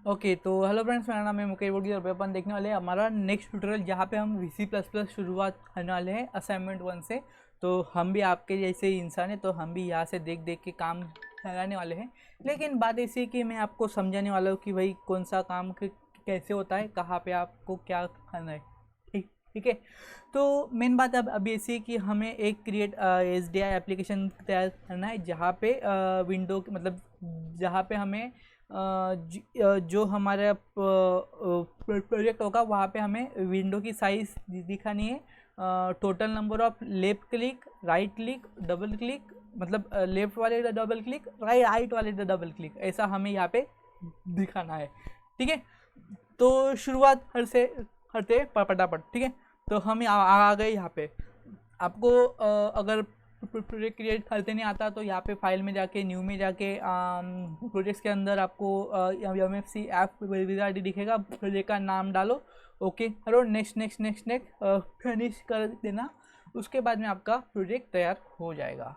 Okay तो hello friends, मेरा नाम है मुकेश बोगी और अपन देखने वाले हैं हमारा नेक्स्ट ट्यूटोरियल जहाँ पे हम VC++ शुरुआत करने वाले हैं असाइनमेंट 1 से। तो हम भी आपके जैसे ही इंसान हैं, तो हम भी यहाँ से देख देख के काम लगाने वाले हैं। लेकिन बात ऐसी है कि मैं आपको समझाने वाला हूँ कि भाई कौन सा काम कैसे होता है, कहाँ पे आपको क्या करना है। ठीक ठीक है। तो मेन बात अब अभी ऐसी है कि हमें एक क्रिएट SDI एप्लीकेशन तैयार करना है जहाँ पे विंडो मतलब जहाँ पे हमें जो हमारा प्रोजेक्ट होगा वहाँ पे हमें विंडो की साइज दिखानी है, total number of left click, right click, double click, मतलब लेफ्ट वाले डबल क्लिक, राइट वाले डबल क्लिक, ऐसा हमें यहाँ पे दिखाना है। ठीक है। तो शुरुआत हरते फटाफट। ठीक है। तो हम आ गए यहाँ पे। आपको अगर प्रोजेक्ट क्रिएट करते नहीं आता तो यहाँ पे फाइल में जाके न्यू में जाके प्रोजेक्ट्स के अंदर आपको MFC ऐप विजार्ड दिखेगा। प्रोजेक्ट का नाम डालो, ओके करो, next next next next finish कर देना। उसके बाद में आपका प्रोजेक्ट तैयार हो जाएगा।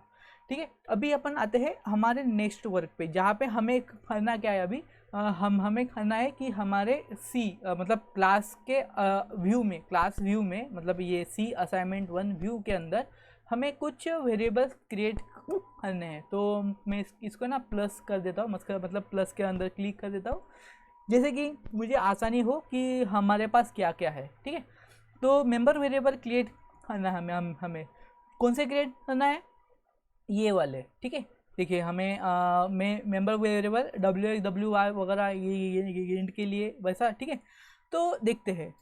ठीक है। अभी अपन आते हैं हमारे नेक्स्ट वर्क पे, जहाँ पे हमें करना क्या है। अभी हमें करना है कि हमारे मतलब क्लास के क्लास व्यू में, मतलब ये C असाइनमेंट 1 व्यू के अंदर हमें कुछ वेरिएबल्स क्रिएट करने हैं। तो मैं इसको ना प्लस कर देता हूँ, मतलब प्लस के अंदर क्लिक कर देता हूँ, जैसे कि मुझे आसानी हो कि हमारे पास क्या क्या है। ठीक है। तो मेंबर वेरिएबल क्रिएट करना है हमें कौन से क्रिएट करना है, ये वाले। ठीक है। देखिए हमें मेंबर वेरिएबल WY वगैरह ये इंट के लिए वैसा। ठीक है। तो देखते हैं,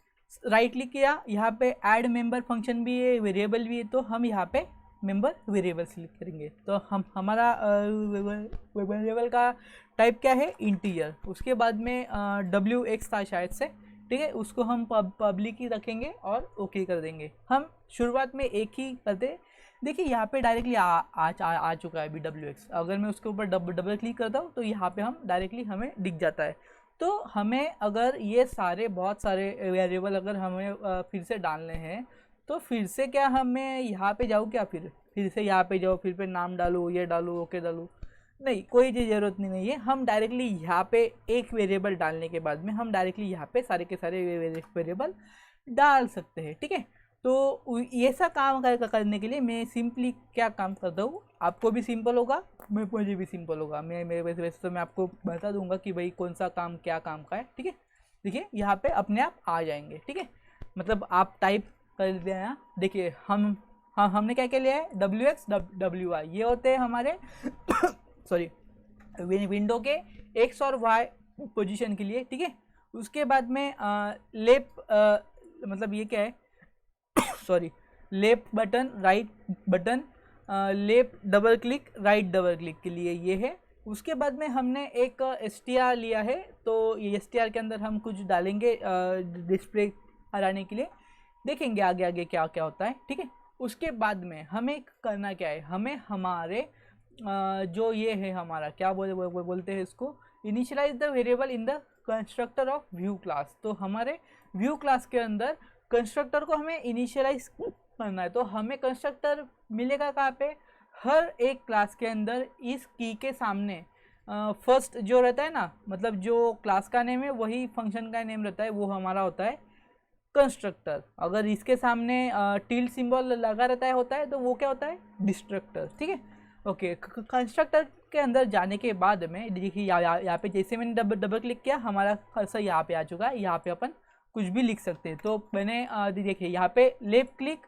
राइट क्लिक किया, यहाँ पे ऐड मेंबर फंक्शन भी है, वेरिएबल भी है, तो हम यहाँ पे मेंबर वेरिएबल सिलेक्ट करेंगे। तो हम हमारा वेरिएबल का टाइप क्या है, इंटीजर। उसके बाद में WX था शायद से। ठीक है। उसको हम पब्लिक ही रखेंगे और ओके कर देंगे। हम शुरुआत में एक ही करते। देखिए यहाँ पे डायरेक्टली आ चुका है अभी WX। अगर मैं उसके ऊपर डबल क्लिक करता हूँ तो यहाँ पे हम डायरेक्टली हमें दिख जाता है। तो हमें अगर ये बहुत सारे वेरिएबल अगर हमें फिर से डालने हैं, तो फिर से क्या हमें यहाँ पे जाऊँ क्या, फिर से यहाँ पे जाओ, फिर पे नाम डालो, ये डालो, ओके डालो, नहीं, कोई चीज़ ज़रूरत नहीं है। हम डायरेक्टली यहाँ पे एक वेरिएबल डालने के बाद में हम डायरेक्टली यहाँ पे सारे के सारे वेरिएबल डाल सकते हैं। ठीक है। तो ये सा काम करने के लिए मैं सिंपली क्या काम करता हूँ, आपको भी सिंपल होगा, मुझे भी सिंपल होगा। मैं वैसे तो मैं आपको बता दूंगा कि भाई कौन सा काम क्या काम का है। ठीक है। देखिए यहाँ पे अपने आप आ जाएंगे। ठीक है। मतलब आप टाइप कर देना। देखिए हमने क्या क्या लिया है, WX WY, ये होते हैं हमारे सॉरी विंडो के X और Y पोजीशन के लिए। ठीक है। उसके बाद में मतलब ये क्या है, sorry, left button, right button, left double click, right double click के लिए ये है। उसके बाद में हमने एक STR लिया है, तो ये STR के अंदर हम कुछ डालेंगे डिस्प्ले हटाने के लिए। देखेंगे आगे आगे क्या क्या होता है। ठीक है। उसके बाद में हमें करना क्या है, हमें हमारे जो ये है हमारा क्या बोलते हैं इसको, initialize the variable in the constructor of view class. तो हमारे व्यू क्लास के अंदर कंस्ट्रक्टर को हमें इनिशियलाइज करना है। तो हमें कंस्ट्रक्टर मिलेगा कहाँ पे, हर एक क्लास के अंदर इस की के सामने फर्स्ट जो रहता है ना, मतलब जो क्लास का नेम है वही फंक्शन का नेम रहता है, वो हमारा होता है कंस्ट्रक्टर। अगर इसके सामने टिल्ड सिंबल लगा रहता है होता है तो वो क्या होता है, डिस्ट्रक्टर। ठीक है। ओके। कंस्ट्रक्टर के अंदर जाने के बाद में देखिए यहाँ पे जैसे मैंने डबल क्लिक किया, हमारा कर्सर यहाँ पे आ चुका है। यहाँ पे अपन कुछ भी लिख सकते हैं। तो मैंने देखिए यहाँ पे लेफ्ट क्लिक,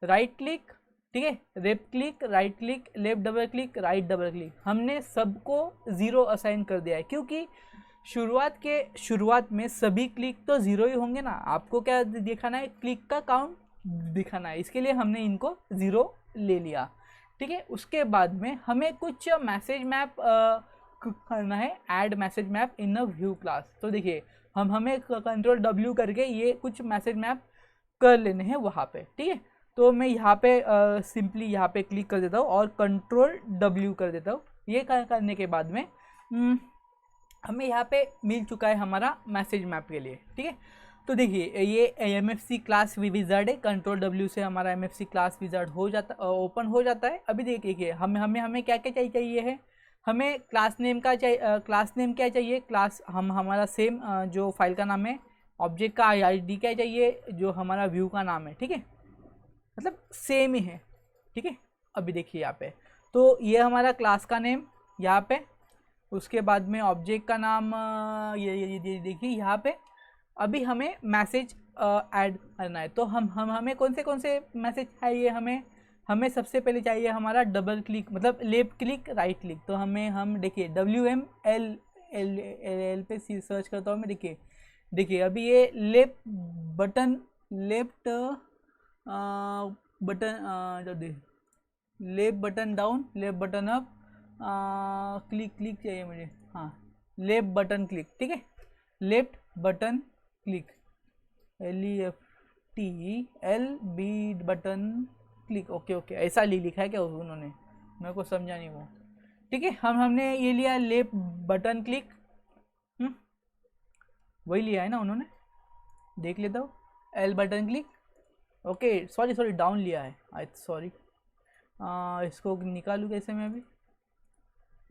राइट क्लिक, ठीक है, left click, right click, left double click, right double click, हमने सबको 0 असाइन कर दिया है, क्योंकि शुरुआत में सभी क्लिक तो 0 ही होंगे ना। आपको क्या दिखाना है, क्लिक का काउंट दिखाना है, इसके लिए हमने इनको 0 ले लिया। ठीक है। उसके बाद में हमें कुछ मैसेज मैप करना है, add message map in a view class. तो देखिए हमें कंट्रोल W करके ये कुछ मैसेज मैप कर लेने हैं वहाँ पे। ठीक है। तो मैं यहाँ पे सिंपली यहाँ पे क्लिक कर देता हूँ और कंट्रोल W कर देता हूँ। ये करने के बाद में हमें यहाँ पे मिल चुका है हमारा मैसेज मैप के लिए। ठीक है। तो देखिए ये MFC क्लास विजार्ड है, कंट्रोल W से हमारा MFC क्लास विजार्ड हो जाता, ओपन हो जाता है। अभी देखिए हमें क्या क्या चाहिए है, हमें क्लास नेम का चाहिए, क्लास नेम क्या चाहिए, क्लास हम हमारा सेम जो फाइल का नाम है, ऑब्जेक्ट का आईडी क्या चाहिए, जो हमारा व्यू का नाम है, ठीक है, मतलब सेम ही है, ठीक है। अभी देखिए यहाँ पे, तो ये हमारा क्लास का नेम यहाँ पे, उसके बाद में ऑब्जेक्ट का नाम ये देखिए यहाँ पे। अभी हमें मैसेज ऐड करना है, तो हमें कौन से मैसेज चाहिए, हमें सबसे पहले चाहिए हमारा डबल क्लिक, मतलब लेफ्ट क्लिक राइट क्लिक। तो हम देखिए WML पे सर्च करता हूँ मैं, देखिए अभी ये लेफ्ट बटन, लेफ्ट बटन जो दे, left button down, left button up, click चाहिए मुझे, हाँ लेफ्ट बटन क्लिक, ठीक है, left button click, LEFTLB button click, okay ऐसा लिखा है क्या उन्होंने, मेरे को समझा नहीं वो, ठीक है। हमने ये लिया लेफ्ट बटन क्लिक, वही लिया है ना उन्होंने, देख लेता हूँ, L button click, okay sorry down लिया है, सॉरी, इसको निकालूँ कैसे मैं, अभी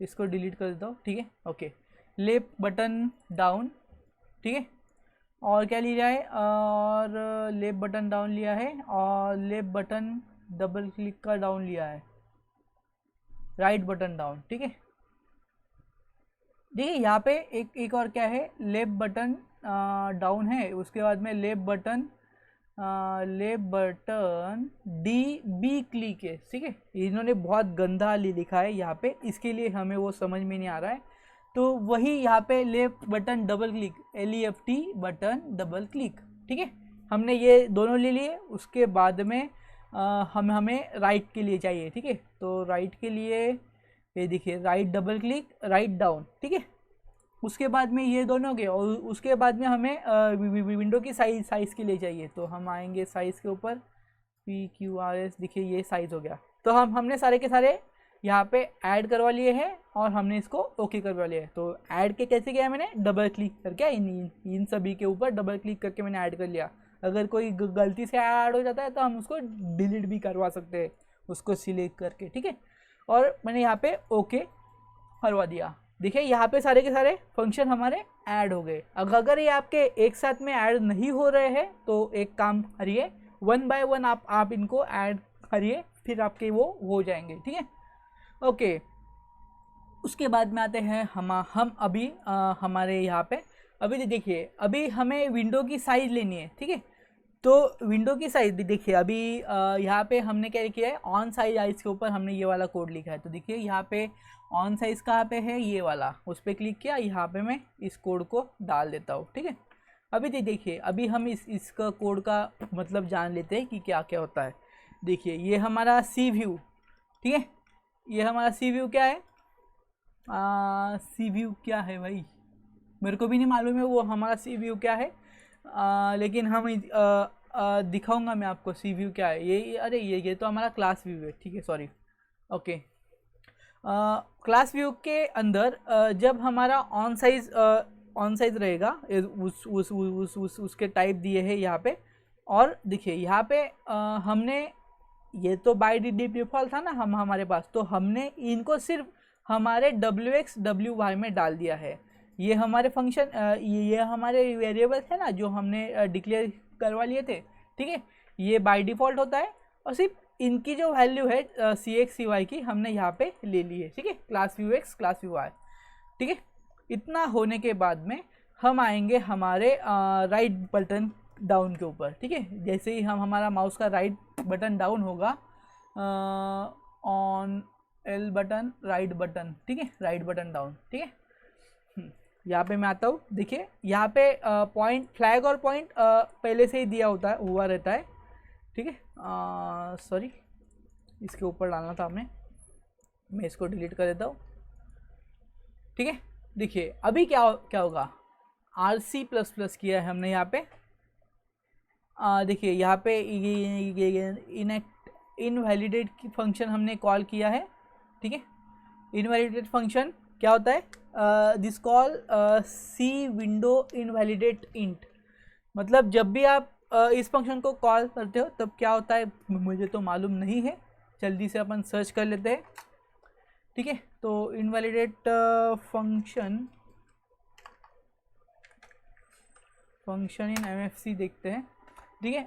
इसको डिलीट कर देता हूँ, ठीक है, ओके लेफ्ट बटन डाउन, ठीक है, और क्या लिया है, और लेफ्ट बटन डाउन लिया है, और लेफ्ट बटन डबल क्लिक का डाउन लिया है, राइट बटन डाउन, ठीक है। देखिए यहाँ पे एक और क्या है, लेफ्ट बटन डाउन है, उसके बाद में लेफ्ट बटन बी क्लिक है, ठीक है। इन्होंने बहुत गंदा लिखा है यहाँ पे, इसके लिए हमें वो समझ में नहीं आ रहा है, तो वही यहाँ पे left button double click, LEFT button double click, ठीक है। हमने ये दोनों ले लिए, उसके बाद में हमें राइट के लिए चाहिए, ठीक है। तो राइट के लिए ये देखिए, right double click, write down, ठीक है। उसके बाद में ये दोनों के, और उसके बाद में हमें विंडो की साइज़ के लिए चाहिए, तो हम आएंगे साइज़ के ऊपर, PQRS, देखिए ये साइज़ हो गया। तो हमने सारे के सारे यहाँ पे ऐड करवा लिए हैं, और हमने इसको ओके करवा लिया है। तो ऐड के कैसे किया है, मैंने डबल क्लिक करके इन सभी के ऊपर डबल क्लिक करके मैंने ऐड कर लिया। अगर कोई गलती से ऐड हो जाता है तो हम उसको डिलीट भी करवा सकते हैं, उसको सिलेक्ट करके, ठीक है। और मैंने यहाँ पे ओके करवा दिया। देखिए यहाँ पे सारे के सारे फंक्शन हमारे ऐड हो गए। अगर ये आपके एक साथ में ऐड नहीं हो रहे हैं तो एक काम करिए, 1 बाय 1 आप इनको ऐड करिए, फिर आपके वो हो जाएंगे, ठीक है, ओके। उसके बाद में आते हैं हम अभी हमारे यहाँ पे, अभी देखिए अभी हमें विंडो की साइज़ लेनी है, ठीक है। तो विंडो की साइज देखिए, अभी यहाँ पे हमने क्या किया है, ऑन साइज के ऊपर हमने ये वाला कोड लिखा है। तो देखिए यहाँ पे ऑन साइज कहाँ पे है, ये वाला, उस पर क्लिक किया, यहाँ पे मैं इस कोड को डाल देता हूँ, ठीक है। अभी देखिए अभी हम इसका कोड का मतलब जान लेते हैं कि क्या क्या होता है। देखिए ये हमारा सी व्यू, ठीक है, ये हमारा सी व्यू क्या है, सी व्यू क्या है भाई, मेरे को भी नहीं मालूम है वो हमारा सी व्यू क्या है, लेकिन हम दिखाऊंगा मैं आपको सी व्यू क्या है। ये अरे ये तो हमारा क्लास व्यू है, ठीक है, सॉरी, ओके। क्लास व्यू के अंदर जब हमारा ऑन साइज रहेगा, उसके टाइप दिए हैं यहाँ पे। और देखिए यहाँ पे हमने, ये तो बाय डिफ़ॉल्ट था ना हमारे पास, तो हमने इनको सिर्फ हमारे WX WY में डाल दिया है। ये हमारे फंक्शन, ये हमारे वेरिएबल्स है ना जो हमने डिक्लेयर करवा लिए थे, ठीक है, ये बाय डिफ़ॉल्ट होता है, और सिर्फ इनकी जो वैल्यू है CX CY की हमने यहाँ पे ले ली है, ठीक है, class view X class view Y, ठीक है। इतना होने के बाद में हम आएंगे हमारे राइट बटन डाउन के ऊपर, ठीक है। जैसे ही हमारा माउस का राइट बटन डाउन होगा, on L button, right button, ठीक है, राइट बटन डाउन, ठीक है। यहाँ पे मैं आता हूँ, देखिए यहाँ पे पॉइंट, फ्लैग और पॉइंट पहले से ही दिया होता है, हुआ रहता है, ठीक है। सॉरी, इसके ऊपर डालना था हमें, मैं इसको डिलीट कर देता हूँ, ठीक है। देखिए अभी क्या होगा, RC++ किया है हमने यहाँ पे, देखिए यहाँ पे इनवैलिडेट की फंक्शन हमने कॉल किया है, ठीक है। इनवैलिडेट फंक्शन क्या होता है, this call C window invalidate int, मतलब जब भी आप इस फंक्शन को कॉल करते हो तब क्या होता है मुझे तो मालूम नहीं है, जल्दी से अपन सर्च कर लेते हैं, ठीक है। तो इनवैलिडेट फंक्शन इन MFC देखते हैं, ठीक है।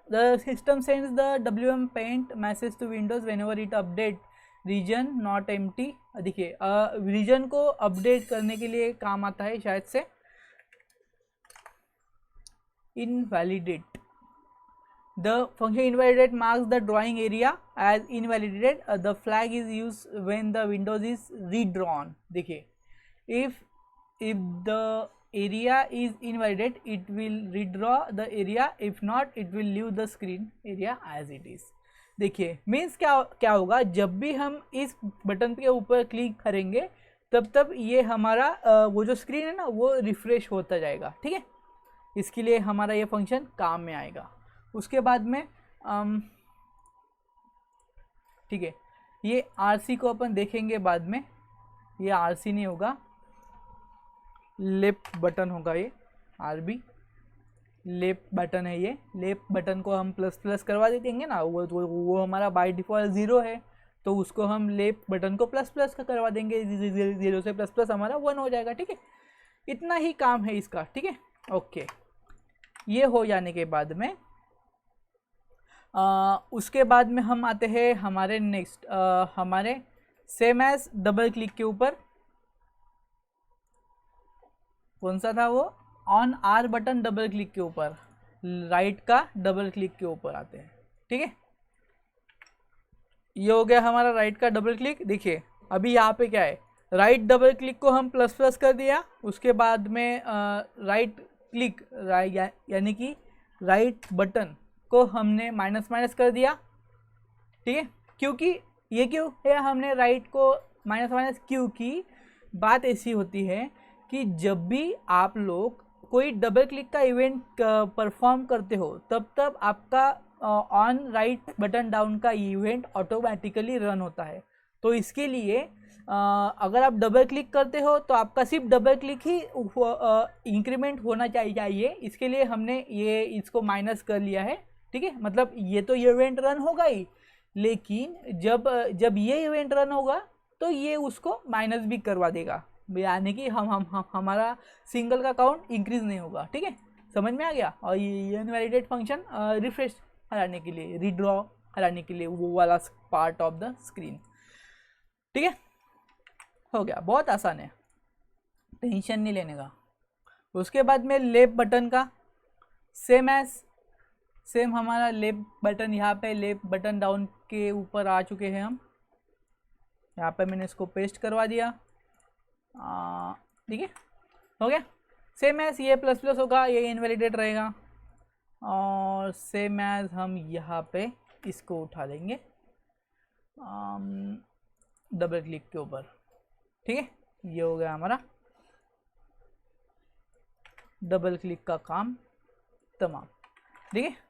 The system sends the WM paint message to windows whenever it update region not empty. देखिए रीजन को अपडेट करने के लिए काम आता है शायद से। Invalidate, the function invalidate marks the drawing area as invalidated. The flag is used when the windows is redrawn. देखिए if the area is invalidate it will redraw the area, if not it will leave the screen area as it is. देखिए means क्या होगा, जब भी हम इस button के ऊपर क्लिक करेंगे तब ये हमारा वो जो स्क्रीन है ना वो रिफ्रेश होता जाएगा, ठीक है। इसके लिए हमारा ये फंक्शन काम में आएगा। उसके बाद में ठीक है, ये RC को अपन देखेंगे बाद में, ये RC नहीं होगा, लेफ्ट बटन होगा, ये RB लेफ्ट बटन है। ये लेफ्ट बटन को हम प्लस प्लस करवा देंगे ना, वो हमारा बाय डिफ़ॉल्ट 0 है, तो उसको हम लेफ्ट बटन को प्लस प्लस का करवा देंगे, 0 से प्लस प्लस हमारा 1 हो जाएगा, ठीक है। इतना ही काम है इसका, ठीक है। ओके, ये हो जाने के बाद में उसके बाद में हम आते हैं हमारे नेक्स्ट हमारे सेम एज डबल क्लिक के ऊपर। कौन सा था वो, on are button double click के ऊपर, राइट का डबल क्लिक के ऊपर आते हैं, ठीक है। ये हो गया हमारा राइट का डबल क्लिक। देखिए अभी यहाँ पे क्या है, राइट डबल क्लिक को हम प्लस प्लस कर दिया, उसके बाद में राइट क्लिक यानी कि राइट बटन को हमने माइनस माइनस कर दिया, ठीक है। क्योंकि ये क्यों है हमने राइट को माइनस माइनस, क्योंकि बात ऐसी होती है कि जब भी आप लोग कोई डबल क्लिक का इवेंट परफॉर्म करते हो तब आपका ऑन राइट बटन डाउन का इवेंट ऑटोमेटिकली रन होता है। तो इसके लिए अगर आप डबल क्लिक करते हो तो आपका सिर्फ डबल क्लिक ही इंक्रीमेंट होना चाहिए। इसके लिए हमने ये इसको माइनस कर लिया है, ठीक है। मतलब ये तो ये इवेंट रन होगा ही, लेकिन जब ये इवेंट रन होगा तो ये उसको माइनस भी करवा देगा, यानी कि हमारा सिंगल का काउंट इंक्रीज नहीं होगा, ठीक है। समझ में आ गया। और ये इनवैलिडेट फंक्शन रिफ्रेश हटाने के लिए, रीड्रॉ हटाने के लिए, वो वाला पार्ट ऑफ द स्क्रीन, ठीक है। हो गया, बहुत आसान है, टेंशन नहीं लेने का। उसके बाद में लेफ्ट बटन का सेम हमारा लेफ्ट बटन, यहाँ पे लेफ्ट बटन डाउन के ऊपर आ चुके हैं हम। यहाँ पे मैंने इसको पेस्ट करवा दिया, ठीक है। हो गया, सेम एज ये प्लस प्लस होगा, ये इनवैलिडेट रहेगा। और सेम एज हम यहाँ पे इसको उठा देंगे डबल क्लिक के ऊपर, ठीक है। ये हो गया हमारा डबल क्लिक का काम तमाम, ठीक है।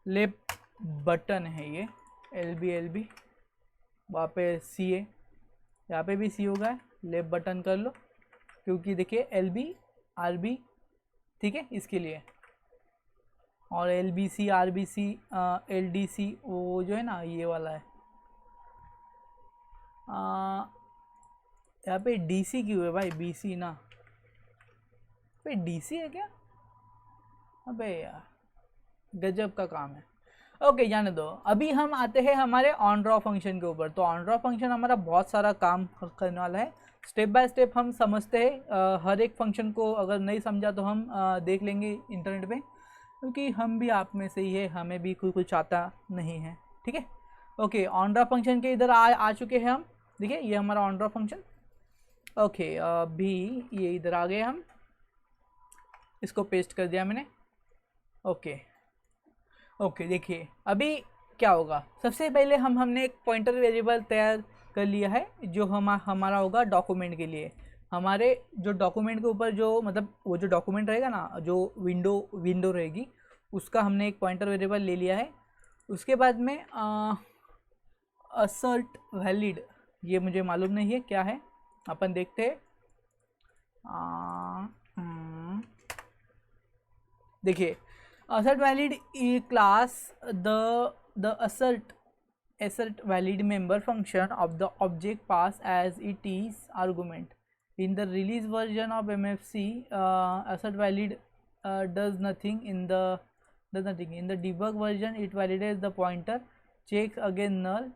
लेफ्ट बटन है ये, LB वहाँ पे C है, यहाँ पे भी C होगा, लेफ्ट बटन कर लो, क्योंकि देखिए LB RB, ठीक है, इसके लिए। और LBC RBC LDC वो जो है ना ये वाला है, यहाँ पे DC क्यों है भाई, BC ना, भाई DC है क्या, अबे यार गजब का काम है। ओके, जाने दो। अभी हम आते हैं हमारे ऑन ड्रॉ फंक्शन के ऊपर। तो ऑन ड्रॉ फंक्शन हमारा बहुत सारा काम करने वाला है, स्टेप बाय स्टेप हम समझते हैं। हर एक फंक्शन को अगर नहीं समझा तो हम देख लेंगे इंटरनेट पे, क्योंकि हम भी आप में से ही है, हमें भी कुछ आता नहीं है, ठीक है। ओके, ऑन ड्रॉ फंक्शन के इधर आ चुके हैं हम। देखिए ये हमारा ऑन ड्रॉ फंक्शन। ओके, अभी ये इधर आ गए हम, इसको पेस्ट कर दिया मैंने। ओके, देखिए अभी क्या होगा। सबसे पहले हमने एक पॉइंटर वेरिएबल तैयार कर लिया है, जो हमारा होगा डॉक्यूमेंट के लिए। हमारे जो डॉक्यूमेंट के ऊपर जो मतलब वो जो डॉक्यूमेंट रहेगा ना, जो विंडो रहेगी, उसका हमने एक पॉइंटर वेरिएबल ले लिया है। उसके बाद में असर्ट वैलिड, ये मुझे मालूम नहीं है क्या है, अपन देखते हैं। देखिए assert valid class the assert assert valid member function of the object pass as it is argument. In the release version of MFC, assert valid does nothing. In the debug version it validates the pointer, checks again null.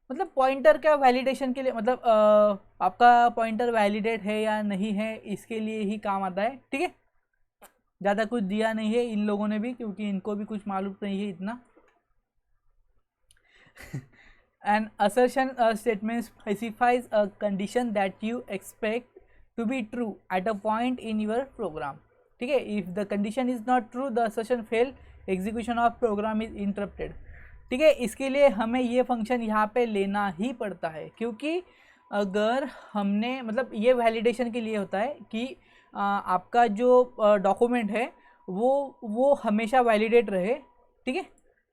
मतलब pointer का validation के लिए, मतलब आपका pointer validate है या नहीं है इसके लिए ही काम आता है, ठीक है। ज़्यादा कुछ दिया नहीं है इन लोगों ने भी, क्योंकि इनको भी कुछ मालूम नहीं है इतना। An assertion statement specifies a condition that you expect to be true at a point in your program, ठीक है। If the condition is not true, the assertion fail, execution of program is interrupted, ठीक है। इसके लिए हमें ये function यहाँ पे लेना ही पड़ता है, क्योंकि अगर हमने, मतलब ये वैलिडेशन के लिए होता है कि आपका जो डॉक्यूमेंट है वो हमेशा वैलिडेट रहे, ठीक है।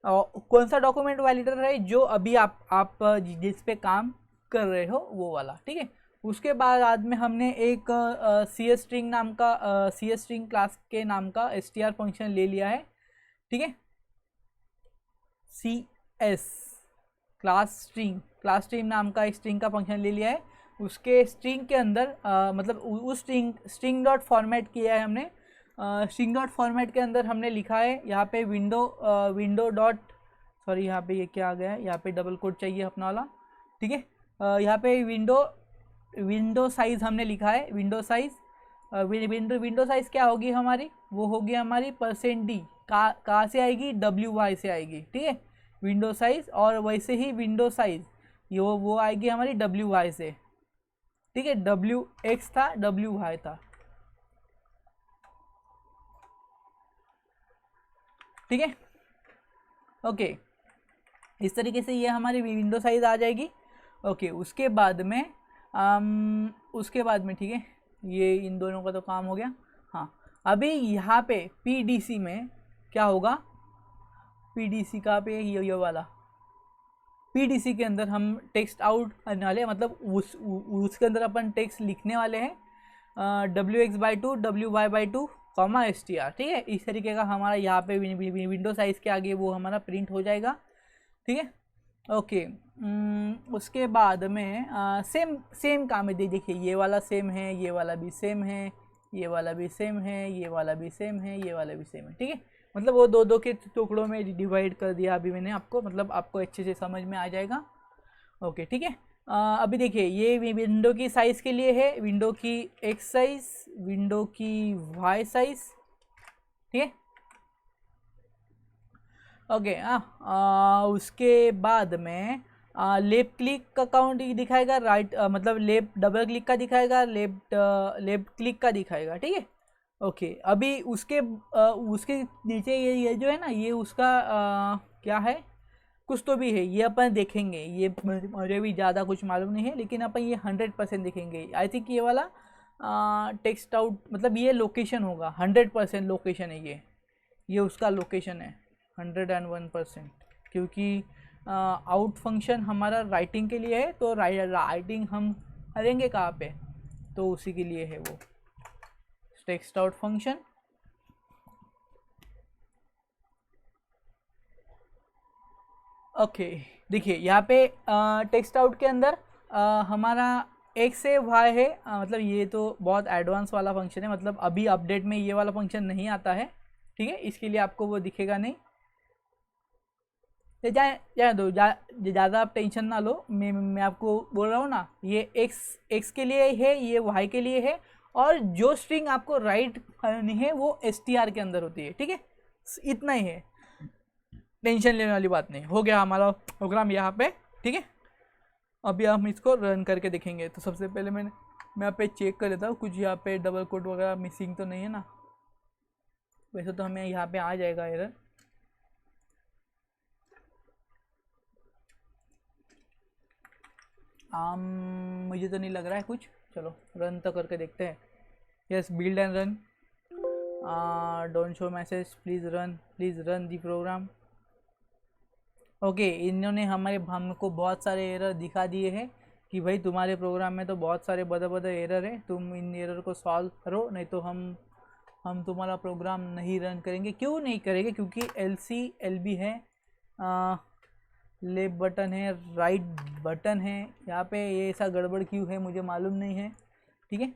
कौन सा डॉक्यूमेंट वैलिडेट रहे? जो अभी आप जिस पे काम कर रहे हो वो वाला, ठीक है। उसके बाद में हमने एक CS स्ट्रिंग नाम का CS स्ट्रिंग क्लास के नाम का str फंक्शन ले लिया है, ठीक है। CS क्लास स्ट्रिंग नाम का एक स्ट्रिंग का फंक्शन ले लिया है। उसके स्ट्रिंग के अंदर मतलब उस स्ट्रिंग डॉट फॉर्मेट किया है हमने। स्ट्रिंग डॉट फॉर्मेट के अंदर हमने लिखा है यहाँ पे विंडो डॉट, सॉरी यहाँ पे ये क्या आ गया है, यहाँ पे डबल कोट चाहिए अपना वाला, ठीक है। यहाँ पे विंडो साइज़ हमने लिखा है, विंडो साइज़ क्या होगी हमारी, वो होगी हमारी %d, कहाँ से आएगी, WY से आएगी, ठीक है, विंडो साइज़। और वैसे ही विंडो साइज़ ये वो आएगी हमारी WY से, ठीक है। WX था, WY था, ठीक है। ओके, इस तरीके से ये हमारी विंडो साइज़ आ जाएगी। ओके, उसके बाद में ठीक है, ये इन दोनों का तो काम हो गया। हाँ, अभी यहाँ पे PDC में क्या होगा, PDC का पे ये वाला PDC के अंदर हम टेक्स्ट आउट करने वाले हैं, मतलब उसके अंदर अपन टेक्स्ट लिखने वाले हैं WX/2 WY/2 str, ठीक है। इस तरीके का हमारा यहाँ पे विंडो साइज़ के आगे वो हमारा प्रिंट हो जाएगा, ठीक है। ओके, उसके बाद में सेम काम है। देखिए ये वाला सेम है, ये वाला भी सेम है, ये वाला भी सेम है, ये वाला भी सेम है, ये वाला भी सेम है, ठीक है। मतलब वो दो के टुकड़ों में डिवाइड कर दिया अभी मैंने आपको, मतलब आपको अच्छे से समझ में आ जाएगा। ओके, ठीक है। अभी देखिए ये विंडो की साइज़ के लिए है, विंडो की X साइज़, विंडो की Y साइज़, ठीक है। ओके, उसके बाद में लेफ्ट क्लिक का काउंट दिखाएगा, राइट मतलब लेफ्ट डबल क्लिक का दिखाएगा, लेफ्ट क्लिक का दिखाएगा, ठीक है। ओके, अभी उसके नीचे ये जो है ना, ये उसका क्या है, कुछ तो भी है, ये अपन देखेंगे। ये मुझे भी ज़्यादा कुछ मालूम नहीं है, लेकिन अपन ये 100% देखेंगे। आई थिंक ये वाला टेक्स्ट आउट, मतलब ये लोकेशन होगा, 100% लोकेशन है ये उसका लोकेशन है 101%, क्योंकि आउट फंक्शन हमारा राइटिंग के लिए है, तो राइटिंग हम करेंगे कहाँ पे, तो उसी के लिए है वो टेक्स्ट आउट फंक्शन। ओके, देखिए यहाँ पे टेक्स्ट आउट के अंदर हमारा X से Y है, मतलब ये तो बहुत एडवांस वाला फंक्शन है, मतलब अभी अपडेट में ये वाला फंक्शन नहीं आता है, ठीक है। इसके लिए आपको वो दिखेगा नहीं, जाए दो, ज़्यादा आप टेंशन ना लो। मैं आपको बोल रहा हूँ ना, ये X के लिए है, ये Y के लिए है, और जो स्ट्रिंग आपको राइट करनी है वो str के अंदर होती है, ठीक है। इतना ही है, टेंशन लेने वाली बात नहीं। हो गया हमारा प्रोग्राम यहाँ पे, ठीक है। अभी हम इसको रन करके देखेंगे। तो सबसे पहले मैं यहाँ पे चेक कर लेता हूँ कुछ यहाँ पे डबल कोट वगैरह मिसिंग तो नहीं है ना। वैसे तो हमें यहाँ पे आ जाएगा एरर। मुझे तो नहीं लग रहा है कुछ। चलो रन तो करके देखते हैं। Yes, build and run, don't show message, please run the program. Okay, इन्होंने हमको बहुत सारे एरर दिखा दिए हैं कि भाई तुम्हारे प्रोग्राम में तो बहुत सारे बड़े एरर है, तुम इन एरर को सॉल्व करो, नहीं तो हम तुम्हारा प्रोग्राम नहीं रन करेंगे। क्यों नहीं करेंगे? क्योंकि LC LB है, लेफ्ट बटन है, राइट बटन है। यहाँ पे ये ऐसा गड़बड़ क्यों है मुझे मालूम नहीं है। ठीक है,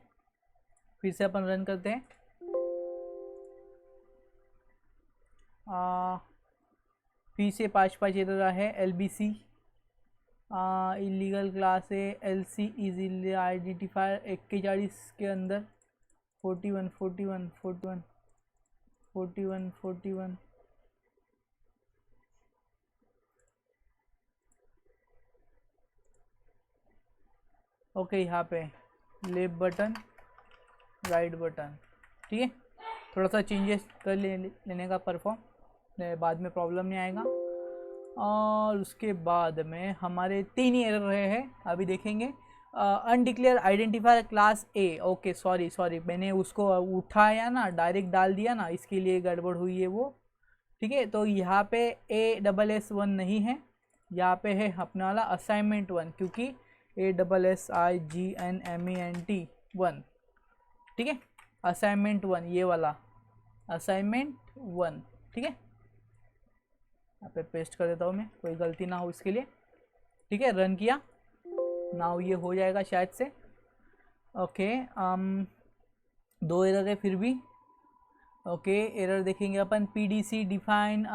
फिर से अपन रन करते हैं। फिर से 5 एरर है। LBC इलीगल क्लास है। LC इज आइडेंटिफायर 41 के अंदर 41 41 41 41 41। ओके, यहाँ पे लेफ्ट बटन, राइट बटन। ठीक है, थोड़ा सा चेंजेस कर लेने का परफॉर्म, बाद में प्रॉब्लम नहीं आएगा। और उसके बाद में हमारे 3 ही एरर रहे हैं, अभी देखेंगे। अनडिक्लेयर आइडेंटिफायर क्लास ए। ओके, सॉरी मैंने उसको उठाया ना, डायरेक्ट डाल दिया ना, इसके लिए गड़बड़ हुई है वो। ठीक है, तो यहाँ पे ASS1 नहीं है, यहाँ पे है अपना वाला असाइनमेंट 1, क्योंकि ASSIGNMENT 1। ठीक है, असाइनमेंट 1 ये वाला असाइनमेंट 1। ठीक है, यहाँ पे पेस्ट कर देता हूँ मैं, कोई गलती ना हो इसके लिए। ठीक है, रन किया, नाउ ये हो जाएगा शायद से। ओके, 2 एरर है फिर भी। ओके, एरर देखेंगे अपन। PDC define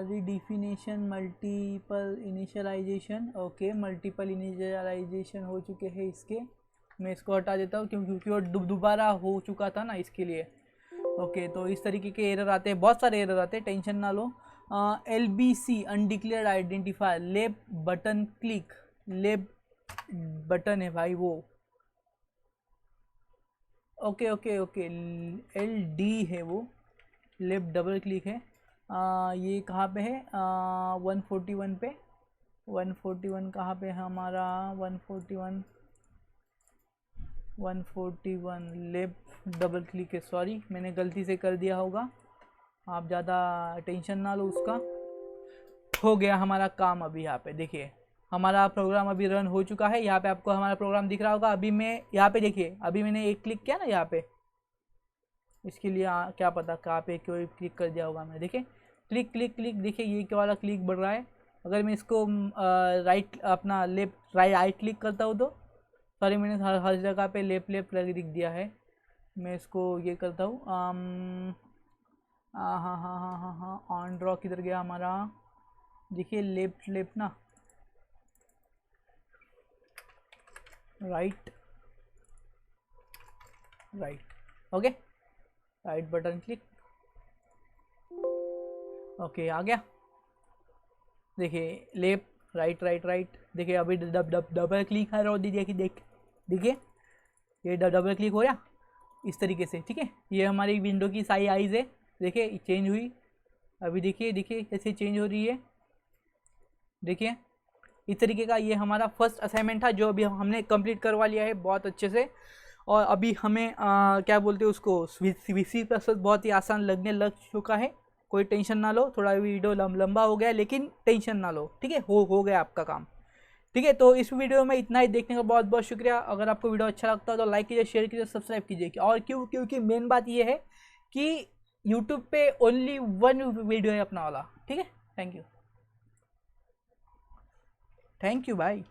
redefinition multiple initialization. Okay, multiple initialization हो चुके हैं इसके, मैं इसको हटा देता हूँ क्योंकि वो दोबारा हो चुका था ना, इसके लिए। ओके, तो इस तरीके के एरर आते हैं, बहुत सारे एरर आते हैं, टेंशन ना लो। LBC undeclared identifier, left button click, left button है भाई वो। ओके LD है वो, लेफ्ट डबल क्लिक है। ये कहाँ पे है? 141 पे। 141 कहाँ पे है हमारा? 141 लेफ्ट डबल क्लिक है। सॉरी, मैंने गलती से कर दिया होगा, आप ज़्यादा टेंशन ना लो उसका। हो गया हमारा काम। अभी यहाँ पे देखिए, हमारा प्रोग्राम अभी रन हो चुका है। यहाँ पे आपको हमारा प्रोग्राम दिख रहा होगा। अभी मैं यहाँ पे देखिए, अभी मैंने एक क्लिक किया ना यहाँ पे, इसके लिए क्या पता कहाँ पे क्यों क्लिक कर दिया होगा मैं। देखिए, क्लिक क्लिक क्लिक, देखिए ये क्या वाला क्लिक बढ़ रहा है। अगर मैं इसको राइट अपना लेफ्ट राइट क्लिक करता हूँ तो, सॉरी मैंने हर जगह पे लेफ्ट लेफ्ट लिख दिया है। मैं इसको ये करता हूँ, हाँ, ऑन ड्रॉ किधर गया हमारा? देखिए लेफ्ट लेफ्ट ना, right right. Okay, right button click. Okay, आ गया। देखिए लेफ्ट राइट राइट राइट। देखिए अभी डबल क्लिक आ रहा हो, देखिए ये डबल क्लिक हो रहा इस तरीके से। ठीक है, ये हमारी विंडो की साइज है, देखिए चेंज हुई। अभी देखिए कैसे चेंज हो रही है। देखिए इस तरीके का ये हमारा फर्स्ट असाइनमेंट था, जो अभी हमने कंप्लीट करवा लिया है बहुत अच्छे से। और अभी हमें क्या बोलते हैं उसको, VC++ बहुत ही आसान लगने लग चुका है। कोई टेंशन ना लो, थोड़ा वीडियो लंबा हो गया लेकिन टेंशन ना लो। ठीक है, हो गया आपका काम। ठीक है, तो इस वीडियो में इतना ही। देखने का बहुत बहुत शुक्रिया। अगर आपको वीडियो अच्छा लगता है तो लाइक कीजिए, शेयर कीजिए, सब्सक्राइब कीजिए। और क्योंकि मेन बात ये है कि यूट्यूब पे ओनली 1 वीडियो है अपना वाला। ठीक है, थैंक यू भाई।